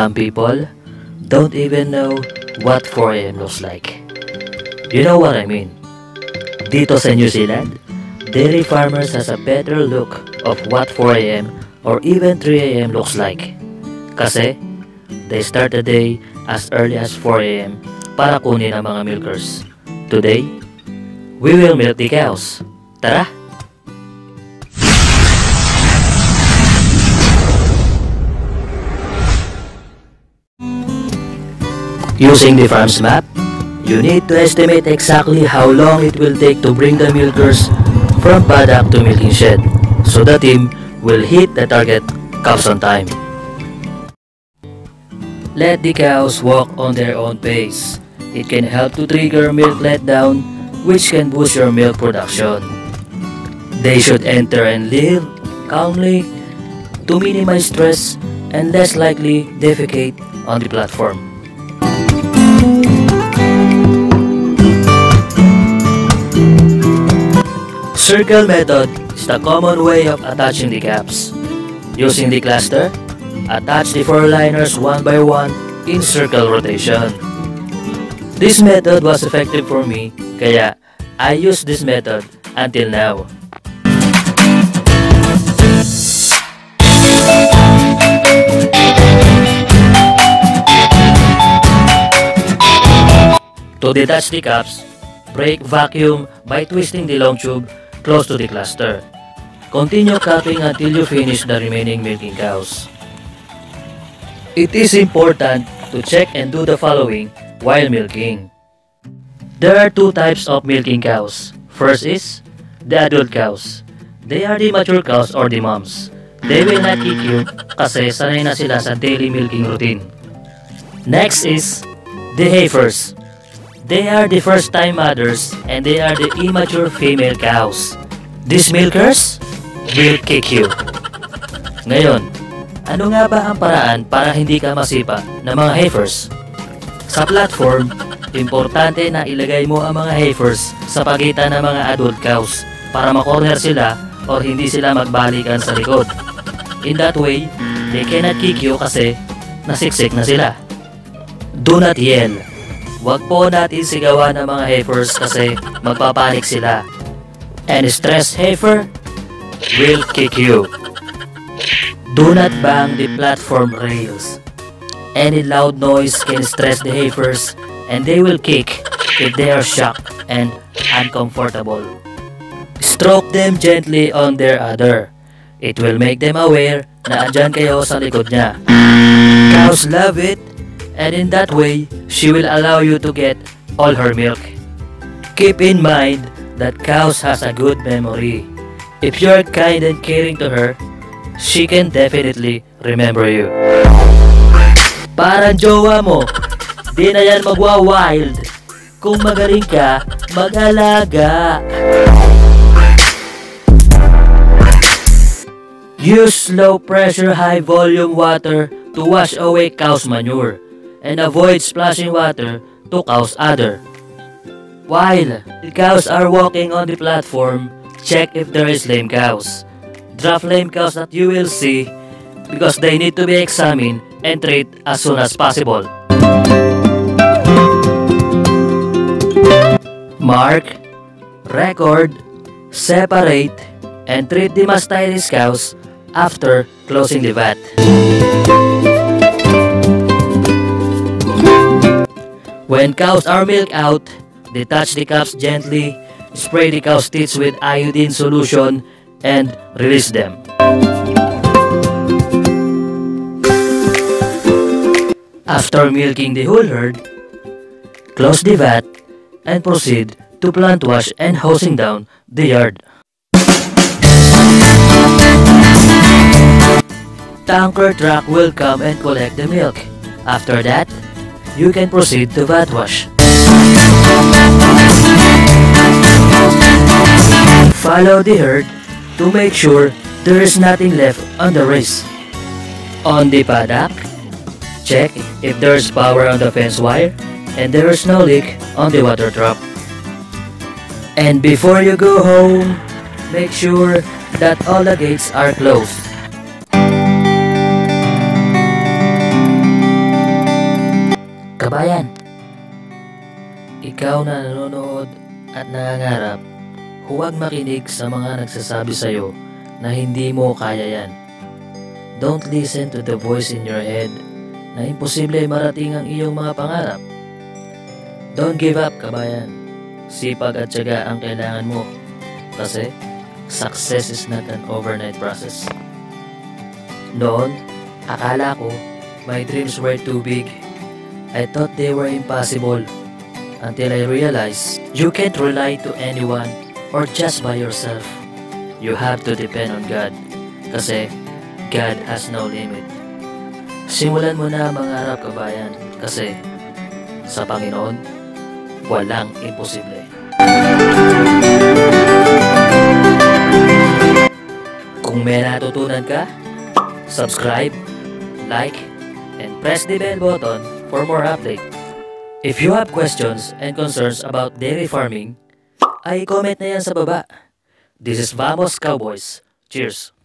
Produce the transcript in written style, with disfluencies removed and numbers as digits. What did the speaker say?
Some people don't even know what 4 AM looks like. You know what I mean? Dito sa New Zealand, dairy farmers has a better look of what 4 AM or even 3 AM looks like. Kasi, they start the day as early as 4 AM para kunin ang mga milkers. Today, we will milk the cows. Tara! Using the farm's map, you need to estimate exactly how long it will take to bring the milkers from paddock to milking shed, so the team will hit the target cows on time. Let the cows walk on their own pace. It can help to trigger milk letdown, which can boost your milk production. They should enter and leave calmly to minimize stress and less likely defecate on the platform. Circle method is the common way of attaching the caps. Using the cluster, attach the 4 liners one by one in circle rotation. This method was effective for me, kaya I use this method until now. To detach the caps, break vacuum by twisting the long tube close to the cluster. Continue cutting until you finish the remaining milking cows. It is important to check and do the following while milking. There are 2 types of milking cows. First is the adult cows. They are the mature cows or the moms. They will not kick you kasi sanay na sila sa daily milking routine. Next is the heifers. They are the first time mothers and they are the immature female cows. These milkers will kick you. Ngayon, ano nga ba ang paraan para hindi ka masipa ng mga heifers? Sa platform, importante na ilagay mo ang mga heifers sa pagitan ng mga adult cows para makorner sila o hindi sila magbalikan sa likod. In that way, they cannot kick you kasi nasiksik na sila. Do not yell. Huwag po natin sigawan ng mga heifers kasi magpapanik sila. And stressed heifer will kick you. Do not bang the platform rails. Any loud noise can stress the heifers and they will kick if they are shocked and uncomfortable. Stroke them gently on their udder. It will make them aware na andyan kayo sa likod niya. Cows love it, and in that way, she will allow you to get all her milk. Keep in mind that cows has a good memory. If you are kind and caring to her, she can definitely remember you. Parang jowa mo, di na yan magwa-wild. Kung magaling ka, mag-alaga. Use low pressure, high volume water to wash away cow's manure and avoid splashing water to cow's udder. While the cows are walking on the platform, check if there is lame cows. Draft lame cows that you will see because they need to be examined and treated as soon as possible. Mark, record, separate, and treat the mastitis cows after closing the vat. When cows are milked out, detach the caps gently, spray the cow's teats with iodine solution, and release them. After milking the whole herd, close the vat and proceed to plant wash and hosing down the yard. Tanker truck will come and collect the milk. After that, you can proceed to vat wash. Follow the herd to make sure there is nothing left on the race. On the paddock, check if there is power on the fence wire and there is no leak on the water drop. And before you go home, make sure that all the gates are closed. Kabayan, ikaw na nanonood at nangangarap, huwag makinig sa mga nagsasabi sa'yo na hindi mo kaya yan. Don't listen to the voice in your head na imposible marating ang iyong mga pangarap. Don't give up, kabayan. Sipag at tiyaga ang kailangan mo. Kasi success is not an overnight process. Noon, akala ko my dreams were too big. I thought they were impossible. Until I realized you can't rely to anyone or just by yourself. You have to depend on God. Kasi God has no limit. Simulan mo na mangarap, kabayan. Kasi sa Panginoon, walang imposible. Kung may natutunan ka, subscribe, like, and press the bell button for more update. If you have questions and concerns about dairy farming, ay comment na yan sa baba. This is VamozCowboyz. Cheers!